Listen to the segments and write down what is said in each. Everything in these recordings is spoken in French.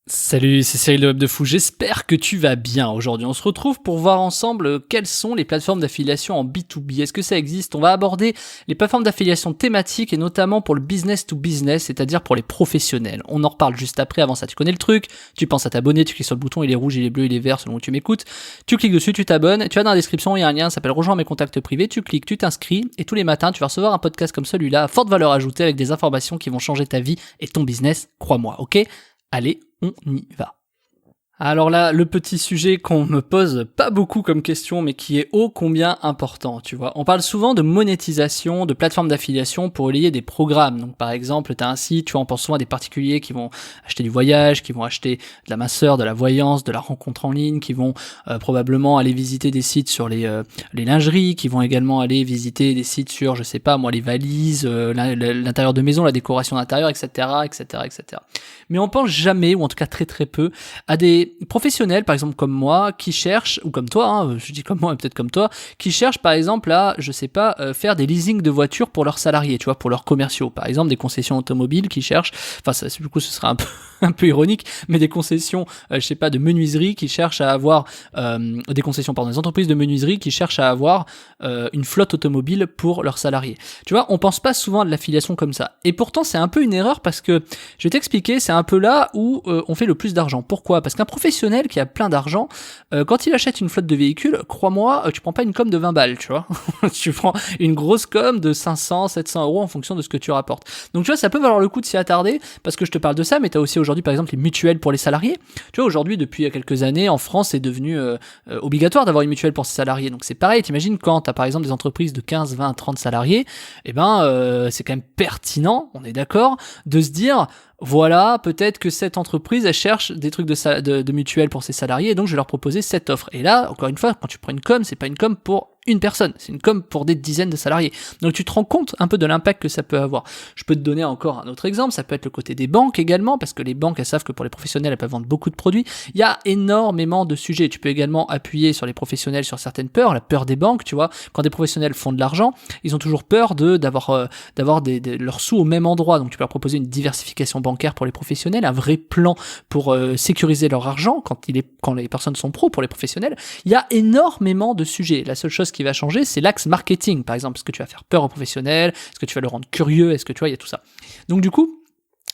Salut, c'est Cyril de Web de Fou, j'espère que tu vas bien. Aujourd'hui, on se retrouve pour voir ensemble quelles sont les plateformes d'affiliation en B2B. Est-ce que ça existe? On va aborder les plateformes d'affiliation thématiques et notamment pour le business to business, c'est-à-dire pour les professionnels. On en reparle juste après. Avant ça, tu connais le truc, tu penses à t'abonner, tu cliques sur le bouton, il est rouge, il est bleu, il est vert selon où tu m'écoutes. Tu cliques dessus, tu t'abonnes, tu vas dans la description, il y a un lien, ça s'appelle Rejoins mes contacts privés, tu cliques, tu t'inscris et tous les matins, tu vas recevoir un podcast comme celui-là à forte valeur ajoutée avec des informations qui vont changer ta vie et ton business, crois-moi, ok? Allez, on y va. Alors là, le petit sujet qu'on me pose pas beaucoup comme question, mais qui est ô combien important, tu vois. On parle souvent de monétisation, de plateformes d'affiliation pour relayer des programmes. Donc par exemple, tu as un site, tu vois, on pense souvent à des particuliers qui vont acheter du voyage, qui vont acheter de la masseur, de la voyance, de la rencontre en ligne, qui vont probablement aller visiter des sites sur les lingeries, qui vont également aller visiter des sites sur, je sais pas moi, les valises, l'intérieur de maison, la décoration d'intérieur, etc., etc., etc. Mais on pense jamais, ou en tout cas très très peu, à des professionnels, par exemple comme moi, qui cherchent, ou comme toi, hein, je dis comme moi, peut-être comme toi, qui cherchent par exemple à, je sais pas, faire des leasing de voitures pour leurs salariés, tu vois, pour leurs commerciaux. Par exemple, des concessions automobiles qui cherchent, enfin ça, du coup ce serait un peu, un peu ironique, mais des concessions, je sais pas, de menuiserie qui cherchent à avoir, des concessions, pardon, des entreprises de menuiserie qui cherchent à avoir une flotte automobile pour leurs salariés. Tu vois, on pense pas souvent à de l'affiliation comme ça. Et pourtant, c'est un peu une erreur parce que, je vais t'expliquer, c'est un peu là où on fait le plus d'argent. Pourquoi? Parce qu'un professionnel qui a plein d'argent, quand il achète une flotte de véhicules, crois-moi, tu prends pas une com de 20 balles, tu vois. Tu prends une grosse com de 500, 700 euros en fonction de ce que tu rapportes. Donc tu vois, ça peut valoir le coup de s'y attarder parce que je te parle de ça, mais tu as aussi aujourd'hui par exemple les mutuelles pour les salariés. Tu vois, aujourd'hui, depuis quelques années, en France, c'est devenu obligatoire d'avoir une mutuelle pour ses salariés. Donc c'est pareil, t'imagines quand tu as par exemple des entreprises de 15, 20, 30 salariés, eh ben c'est quand même pertinent, on est d'accord, de se dire voilà, peut-être que cette entreprise, elle cherche des trucs de mutuelle pour ses salariés, et donc je vais leur proposer cette offre. Et là, encore une fois, quand tu prends une com, c'est pas une com pour une personne, c'est une com pour des dizaines de salariés. Donc tu te rends compte un peu de l'impact que ça peut avoir. Je peux te donner encore un autre exemple, ça peut être le côté des banques également, parce que les banques, elles savent que pour les professionnels, elles peuvent vendre beaucoup de produits. Il y a énormément de sujets. Tu peux également appuyer sur les professionnels sur certaines peurs, la peur des banques, tu vois. Quand des professionnels font de l'argent, ils ont toujours peur d'avoir leurs sous au même endroit. Donc tu peux leur proposer une diversification bancaire pour les professionnels, un vrai plan pour sécuriser leur argent quand les personnes sont pros pour les professionnels. Il y a énormément de sujets. La seule chose qui va changer, c'est l'axe marketing, par exemple. Est-ce que tu vas faire peur aux professionnels? Est-ce que tu vas le rendre curieux? Est-ce que tu vois, il y a tout ça. Donc du coup,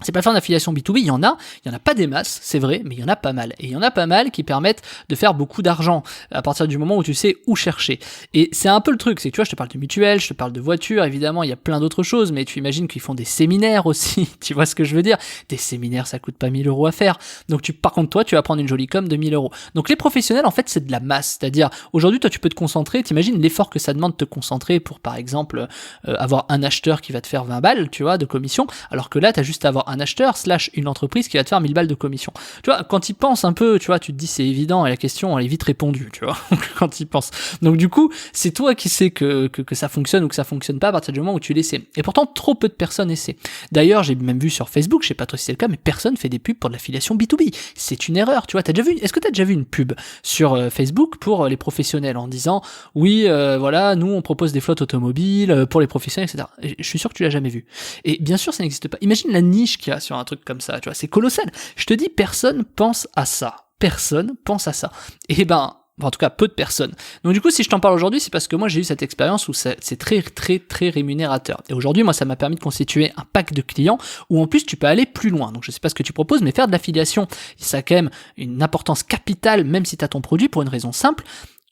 ces plateformes d'affiliation B2B, il y en a pas des masses, c'est vrai, mais il y en a pas mal. Et il y en a pas mal qui permettent de faire beaucoup d'argent à partir du moment où tu sais où chercher. Et c'est un peu le truc, c'est que tu vois, je te parle de mutuelles, je te parle de voitures, évidemment, il y a plein d'autres choses, mais tu imagines qu'ils font des séminaires aussi, tu vois ce que je veux dire? Des séminaires, ça coûte pas 1000 euros à faire. Donc par contre, toi, tu vas prendre une jolie com de 1000 euros. Donc les professionnels, en fait, c'est de la masse. C'est-à-dire, aujourd'hui, toi, tu peux te concentrer, t'imagines l'effort que ça demande de te concentrer pour, par exemple, avoir un acheteur qui va te faire 20 balles, tu vois, de commission, alors que là, t'as juste à avoir un acheteur / une entreprise qui va te faire 1000 balles de commission. Tu vois, quand ils pensent un peu, tu vois, tu te dis c'est évident et la question elle est vite répondue, tu vois, quand ils pensent. Donc du coup, c'est toi qui sais que ça fonctionne ou que ça fonctionne pas à partir du moment où tu l'essaies. Et pourtant, trop peu de personnes essaient. D'ailleurs, j'ai même vu sur Facebook, je sais pas trop si c'est le cas, mais personne fait des pubs pour de l'affiliation B2B. C'est une erreur, tu vois. Est-ce que t'as déjà vu une pub sur Facebook pour les professionnels en disant oui, voilà, nous on propose des flottes automobiles pour les professionnels, etc. Et je suis sûr que tu l'as jamais vu. Et bien sûr, ça n'existe pas. Imagine la niche qu'il y a sur un truc comme ça, tu vois, c'est colossal. Je te dis, personne pense à ça. Personne pense à ça. Et en tout cas, peu de personnes. Donc du coup, si je t'en parle aujourd'hui, c'est parce que moi, j'ai eu cette expérience où c'est très, très, très rémunérateur. Et aujourd'hui, moi, ça m'a permis de constituer un pack de clients où en plus, tu peux aller plus loin. Donc je sais pas ce que tu proposes, mais faire de l'affiliation, ça a quand même une importance capitale, même si tu as ton produit, pour une raison simple.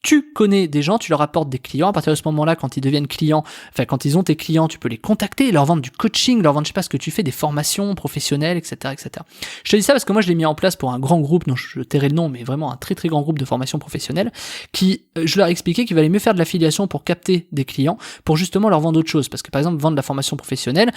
Tu connais des gens, tu leur apportes des clients. À partir de ce moment-là, quand ils deviennent clients, enfin quand ils ont tes clients, tu peux les contacter, leur vendre du coaching, leur vendre, je sais pas ce que tu fais, des formations professionnelles, etc., etc. Je te dis ça parce que moi je l'ai mis en place pour un grand groupe, dont je tairai le nom, mais vraiment un très très grand groupe de formation professionnelle, qui, je leur ai expliqué qu'il valait mieux faire de l'affiliation pour capter des clients, pour justement leur vendre autre chose. Parce que par exemple, vendre de la formation professionnelle,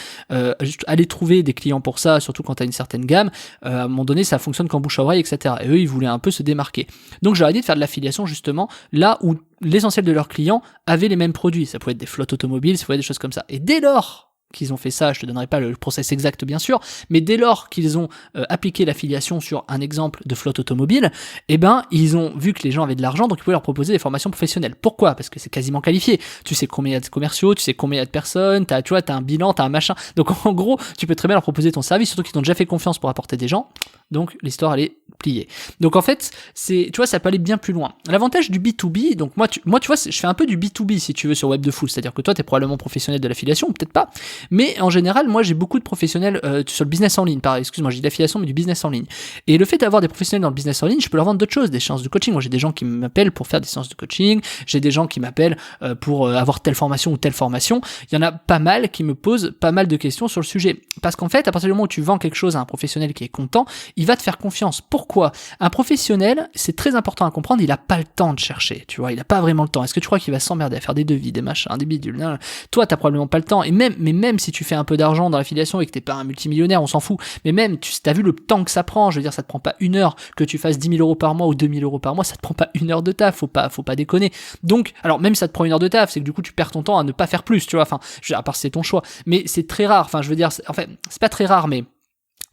aller trouver des clients pour ça, surtout quand tu as une certaine gamme, à un moment donné, ça fonctionne qu'en bouche à oreille, etc. Et eux, ils voulaient un peu se démarquer. Donc je leur ai dit de faire de l'affiliation justement là où l'essentiel de leurs clients avaient les mêmes produits. Ça pouvait être des flottes automobiles, ça pouvait être des choses comme ça. Et dès lors qu'ils ont fait ça, je te donnerai pas le process exact bien sûr, mais dès lors qu'ils ont appliqué l'affiliation sur un exemple de flotte automobile, eh ben ils ont vu que les gens avaient de l'argent, donc ils pouvaient leur proposer des formations professionnelles. Pourquoi ? Parce que c'est quasiment qualifié. Tu sais combien il y a de commerciaux, tu sais combien il y a de personnes, t'as un bilan, t'as un machin. Donc en gros, tu peux très bien leur proposer ton service, surtout qu'ils t'ont déjà fait confiance pour apporter des gens. Donc l'histoire elle est pliée. Donc en fait, ça peut aller bien plus loin. L'avantage du B2B, donc moi tu vois, je fais un peu du B2B si tu veux sur Web de Fool, c'est-à-dire que toi t'es probablement professionnel de l'affiliation, peut-être pas, mais en général, moi j'ai beaucoup de professionnels sur le business en ligne, excuse-moi, j'ai de l'affiliation mais du business en ligne. Et le fait d'avoir des professionnels dans le business en ligne, je peux leur vendre d'autres choses, des séances de coaching. Moi j'ai des gens qui m'appellent pour faire des séances de coaching, j'ai des gens qui m'appellent pour avoir telle formation ou telle formation. Il y en a pas mal qui me posent pas mal de questions sur le sujet. Parce qu'en fait, à partir du moment où tu vends quelque chose à un professionnel qui est content, il va te faire confiance. Pourquoi ? Un professionnel, c'est très important à comprendre, il a pas le temps de chercher, tu vois, il a pas vraiment le temps. Est-ce que tu crois qu'il va s'emmerder à faire des devis, des machins, des bidules ? Non. Toi, t'as probablement pas le temps. Et même si tu fais un peu d'argent dans l'affiliation et que t'es pas un multimillionnaire, on s'en fout. Mais même, t'as vu le temps que ça prend. Je veux dire, ça te prend pas 1 heure que tu fasses 10 000 euros par mois ou 2 000 euros par mois, ça te prend pas 1 heure de taf. Faut pas déconner. Donc, alors même si ça te prend 1 heure de taf, c'est que du coup, tu perds ton temps à ne pas faire plus, tu vois. Enfin, à part c'est ton choix. Mais c'est très rare. Enfin, je veux dire, c'est pas très rare, mais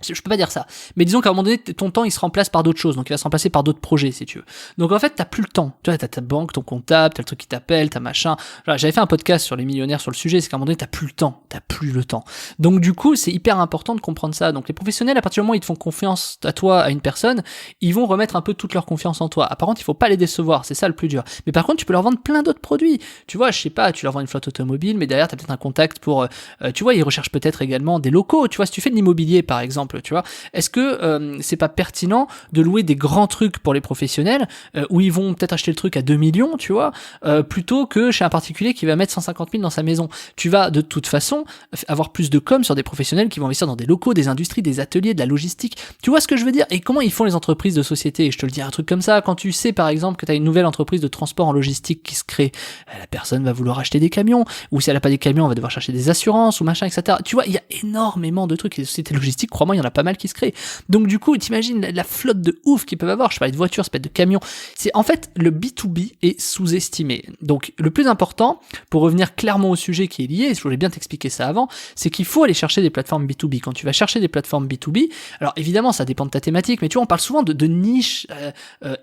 je peux pas dire ça, mais disons qu'à un moment donné ton temps il se remplace par d'autres choses, donc il va se remplacer par d'autres projets si tu veux. Donc en fait t'as plus le temps, tu vois, t'as ta banque, ton comptable, t'as le truc qui t'appelle, t'as machin. J'avais fait un podcast sur les millionnaires sur le sujet, c'est qu'à un moment donné t'as plus le temps. Donc du coup c'est hyper important de comprendre ça. Donc les professionnels, à partir du moment où ils te font confiance à toi, à une personne, ils vont remettre un peu toute leur confiance en toi. Par contre il faut pas les décevoir, c'est ça le plus dur. Mais par contre tu peux leur vendre plein d'autres produits. Tu vois, je sais pas, tu leur vends une flotte automobile, mais derrière t'as peut-être un contact pour, tu vois, ils recherchent peut-être également des locaux. Tu vois, si tu fais de l'immobilier par exemple, tu vois, est-ce que c'est pas pertinent de louer des grands trucs pour les professionnels où ils vont peut-être acheter le truc à 2 millions, tu vois, plutôt que chez un particulier qui va mettre 150 000 dans sa maison. Tu vas de toute façon avoir plus de com sur des professionnels qui vont investir dans des locaux, des industries, des ateliers, de la logistique. Tu vois ce que je veux dire ? Et comment ils font les entreprises de société ? Et je te le dis un truc comme ça, quand tu sais par exemple que tu as une nouvelle entreprise de transport en logistique qui se crée, la personne va vouloir acheter des camions, ou si elle a pas des camions, on va devoir chercher des assurances ou machin, etc. Tu vois, il y a énormément de trucs. Les sociétés logistiques, crois-moi, il y en a pas mal qui se créent. Donc du coup, t'imagines la flotte de ouf qu'ils peuvent avoir. Je parlais de voitures, ça peut être de camions. C'est en fait le B2B est sous-estimé. Donc le plus important, pour revenir clairement au sujet qui est lié, je voulais bien t'expliquer ça avant, c'est qu'il faut aller chercher des plateformes B2B. Quand tu vas chercher des plateformes B2B, alors évidemment ça dépend de ta thématique, mais tu vois, on parle souvent de niche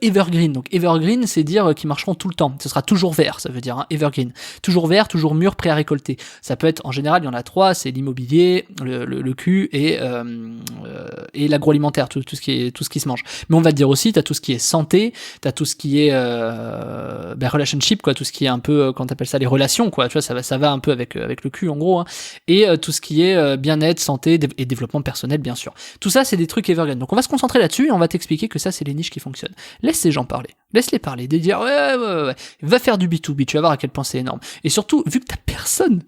evergreen. Donc evergreen, c'est dire qu'ils marcheront tout le temps. Ce sera toujours vert, ça veut dire hein, evergreen. Toujours vert, toujours mûr, prêt à récolter. Ça peut être, en général, il y en a 3, c'est l'immobilier, le cul et l'agroalimentaire, tout ce qui se mange. Mais on va te dire aussi, t'as tout ce qui est santé, t'as tout ce qui est relationship, quoi, tout ce qui est un peu, quand t'appelles ça, les relations, quoi, tu vois, ça va un peu avec le cul, en gros, hein. Et tout ce qui est bien-être, santé et développement personnel, bien sûr. Tout ça, c'est des trucs evergreen. Donc on va se concentrer là-dessus et on va t'expliquer que ça, c'est les niches qui fonctionnent. Laisse ces gens parler. Laisse-les parler, de dire ouais. Va faire du B2B, tu vas voir à quel point c'est énorme. Et surtout, vu que t'as personne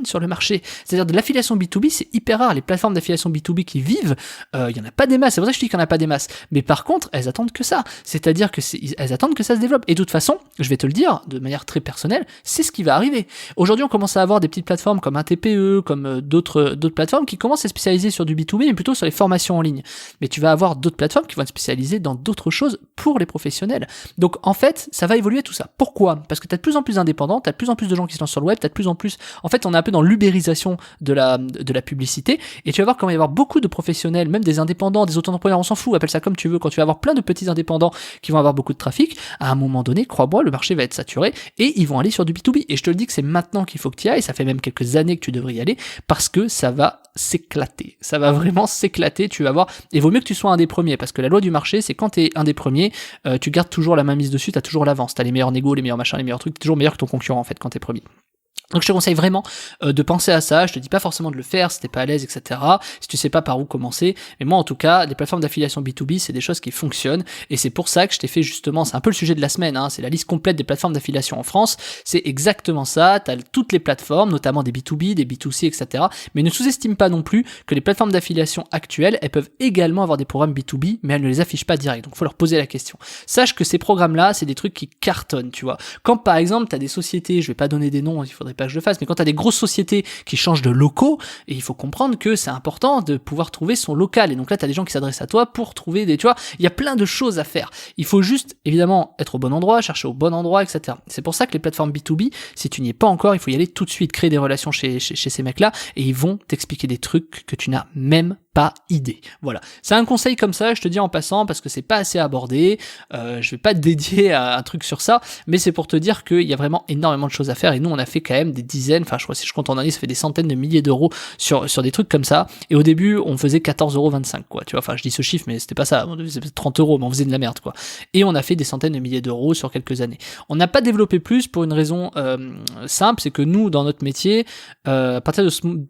sur le marché, c'est-à-dire de l'affiliation B2B, c'est hyper rare. Les plateformes d'affiliation B2B qui vivent, il y en a pas des masses. C'est pour ça que je dis qu'il y en a pas des masses. Mais par contre, elles attendent que ça. C'est-à-dire que elles attendent que ça se développe. Et de toute façon, je vais te le dire de manière très personnelle, c'est ce qui va arriver. Aujourd'hui, on commence à avoir des petites plateformes comme un TPE, comme d'autres plateformes qui commencent à se spécialiser sur du B2B, mais plutôt sur les formations en ligne. Mais tu vas avoir d'autres plateformes qui vont être spécialisées dans d'autres choses pour les professionnels. Donc en fait, ça va évoluer tout ça. Pourquoi ? Parce que tu as de plus en plus d'indépendants, tu as de plus en plus de gens qui se lancent sur le web, tu as de plus en plus... En fait, on est un peu dans l'ubérisation de la publicité, et tu vas voir comment il va y avoir beaucoup de professionnels, même des indépendants, des auto-entrepreneurs, on s'en fout, appelle ça comme tu veux, quand tu vas avoir plein de petits indépendants qui vont avoir beaucoup de trafic, à un moment donné, crois-moi, le marché va être saturé, et ils vont aller sur du B2B. Et je te le dis que c'est maintenant qu'il faut que tu y ailles, ça fait même quelques années que tu devrais y aller, parce que ça va s'éclater. Ça va vraiment s'éclater, tu vas voir. Et vaut mieux que tu sois un des premiers, parce que la loi du marché, c'est quand tu es un des premiers, tu gardes toujours la main mise dessus, tu as toujours l'avance, tu as les meilleurs négos, les meilleurs machins, les meilleurs trucs, t'es toujours meilleur que ton concurrent en fait quand tu es premier. Donc je te conseille vraiment de penser à ça, je te dis pas forcément de le faire si t'es pas à l'aise, etc. Si tu sais pas par où commencer, mais moi en tout cas, les plateformes d'affiliation B2B, c'est des choses qui fonctionnent, et c'est pour ça que je t'ai fait justement, c'est un peu le sujet de la semaine, hein, c'est la liste complète des plateformes d'affiliation en France, c'est exactement ça, t'as toutes les plateformes, notamment des B2B, des B2C, etc. Mais ne sous-estime pas non plus que les plateformes d'affiliation actuelles, elles peuvent également avoir des programmes B2B, mais elles ne les affichent pas direct, donc faut leur poser la question. Sache que ces programmes-là, c'est des trucs qui cartonnent, tu vois. Quand par exemple, t'as des sociétés, je vais pas donner des noms, il faudrait pas que je le fasse, mais quand tu as des grosses sociétés qui changent de locaux, et il faut comprendre que c'est important de pouvoir trouver son local. Et donc là, tu as des gens qui s'adressent à toi pour trouver des, tu vois, il y a plein de choses à faire. Il faut juste, évidemment, être au bon endroit, chercher au bon endroit, etc. C'est pour ça que les plateformes B2B, si tu n'y es pas encore, il faut y aller tout de suite, créer des relations chez ces mecs-là, et ils vont t'expliquer des trucs que tu n'as même pas idée. Voilà. C'est un conseil comme ça, je te dis en passant, parce que c'est pas assez abordé, je vais pas te dédier à un truc sur ça, mais c'est pour te dire qu'il y a vraiment énormément de choses à faire, et nous on a fait quand même des dizaines, enfin je crois si je compte en année, ça fait des centaines de milliers d'euros sur des trucs comme ça, et au début on faisait 14,25 € quoi, tu vois, enfin je dis ce chiffre, mais c'était pas ça, on faisait 30 €, mais on faisait de la merde quoi, et on a fait des centaines de milliers d'euros sur quelques années. On n'a pas développé plus pour une raison simple, c'est que nous, dans notre métier, à partir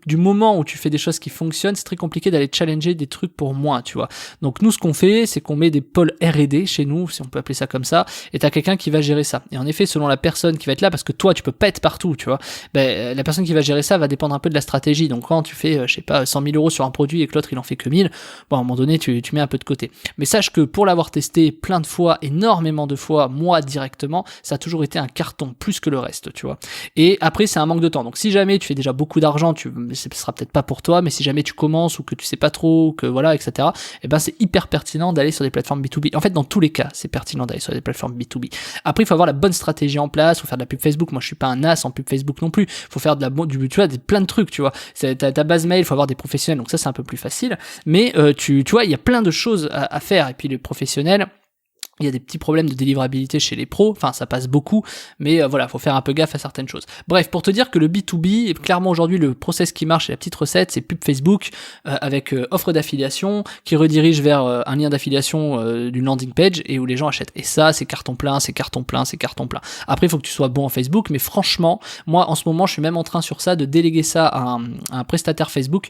du moment où tu fais des choses qui fonctionnent, c'est très compliqué d'aller challenger des trucs pour moins, tu vois. Donc nous, ce qu'on fait, c'est qu'on met des pôles R&D chez nous, si on peut appeler ça comme ça, et t'as quelqu'un qui va gérer ça. Et en effet, selon la personne qui va être là, parce que toi, tu peux pas être partout, tu vois, ben, la personne qui va gérer ça va dépendre un peu de la stratégie. Donc quand tu fais, je sais pas, 100 000 € sur un produit et que l'autre, il en fait que 1000, bon, à un moment donné, tu mets un peu de côté. Mais sache que pour l'avoir testé plein de fois, énormément de fois, moi directement, ça a toujours été un carton, plus que le reste, tu vois. Et après, c'est un manque de temps. Donc si jamais tu fais déjà beaucoup d'argent, ce sera peut-être pas pour toi, mais si jamais tu commences ou que tu sais pas trop, que voilà, etc., et ben c'est hyper pertinent d'aller sur des plateformes B2B. En fait, dans tous les cas, c'est pertinent d'aller sur des plateformes B2B. Après, il faut avoir la bonne stratégie en place, faut faire de la pub Facebook. Moi, je suis pas un as en pub Facebook non plus. Faut faire tu vois, plein de trucs, tu vois. Ta base mail, faut avoir des professionnels, donc ça, c'est un peu plus facile. Mais tu vois, il y a plein de choses à faire. Et puis les professionnels, il y a des petits problèmes de délivrabilité chez les pros, enfin ça passe beaucoup, mais voilà, faut faire un peu gaffe à certaines choses. Bref, pour te dire que le B2B, clairement aujourd'hui le process qui marche et la petite recette, c'est pub Facebook avec offre d'affiliation qui redirige vers un lien d'affiliation d'une landing page et où les gens achètent. Et ça, c'est carton plein, c'est carton plein, c'est carton plein. Après, il faut que tu sois bon en Facebook, mais franchement, moi en ce moment, je suis même en train sur ça de déléguer ça à un prestataire Facebook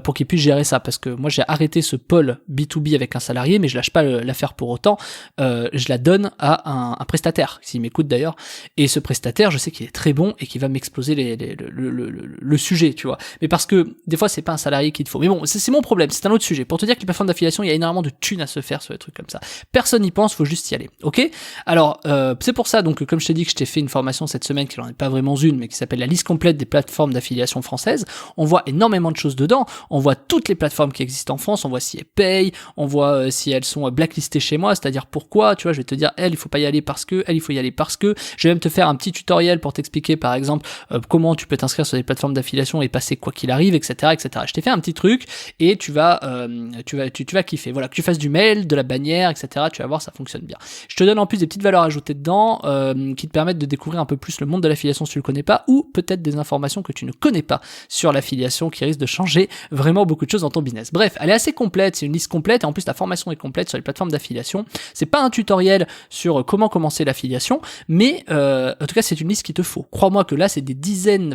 pour qu'il puisse gérer ça, parce que moi j'ai arrêté ce pôle B2B avec un salarié, mais je lâche pas l'affaire pour autant. Je la donne à un prestataire, s'il m'écoute d'ailleurs, et ce prestataire, je sais qu'il est très bon et qu'il va m'exploser le sujet, tu vois. Mais parce que des fois, c'est pas un salarié qu'il te faut. Mais bon, c'est mon problème, c'est un autre sujet. Pour te dire que les plateformes d'affiliation, il y a énormément de thunes à se faire sur des trucs comme ça. Personne n'y pense, faut juste y aller, ok? Alors, c'est pour ça, donc, comme je t'ai dit que je t'ai fait une formation cette semaine, qui n'en est pas vraiment une, mais qui s'appelle la liste complète des plateformes d'affiliation françaises. On voit énormément de choses dedans. On voit toutes les plateformes qui existent en France, on voit si elles payent, on voit si elles sont blacklistées chez moi, c'est-à-dire pourquoi, tu vois, je vais te dire, il faut pas y aller parce que, il faut y aller parce que, je vais même te faire un petit tutoriel pour t'expliquer, par exemple, comment tu peux t'inscrire sur des plateformes d'affiliation et passer quoi qu'il arrive, etc., etc. Je t'ai fait un petit truc, et tu vas kiffer. Voilà, que tu fasses du mail, de la bannière, etc., tu vas voir, ça fonctionne bien. Je te donne en plus des petites valeurs ajoutées dedans, qui te permettent de découvrir un peu plus le monde de l'affiliation si tu le connais pas, ou peut-être des informations que tu ne connais pas sur l'affiliation qui risquent de changer vraiment beaucoup de choses dans ton business. Bref, elle est assez complète, c'est une liste complète, et en plus la formation est complète sur les plateformes d'affiliation. C'est pas un tutoriel sur comment commencer l'affiliation, mais en tout cas c'est une liste qu'il te faut. Crois-moi que là c'est des dizaines,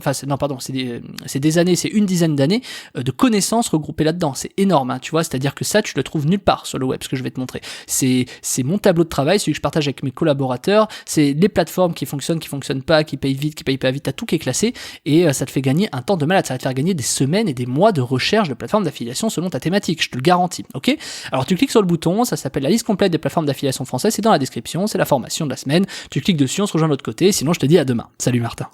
c'est des années, c'est une dizaine d'années de connaissances regroupées là-dedans. C'est énorme, hein, tu vois, c'est-à-dire que ça tu le trouves nulle part sur le web, ce que je vais te montrer. C'est mon tableau de travail, celui que je partage avec mes collaborateurs, c'est les plateformes qui fonctionnent pas, qui payent vite, qui payent pas vite, t'as tout qui est classé, et ça te fait gagner un temps de malade, ça va te faire gagner des semaines et des mois de recherche de plateformes d'affiliation selon ta thématique, je te le garantis, ok? Alors tu cliques sur le bouton, ça s'appelle la liste complète des plateformes d'affiliation françaises, c'est dans la description, c'est la formation de la semaine, tu cliques dessus, on se rejoint de l'autre côté, sinon je te dis à demain. Salut Martin.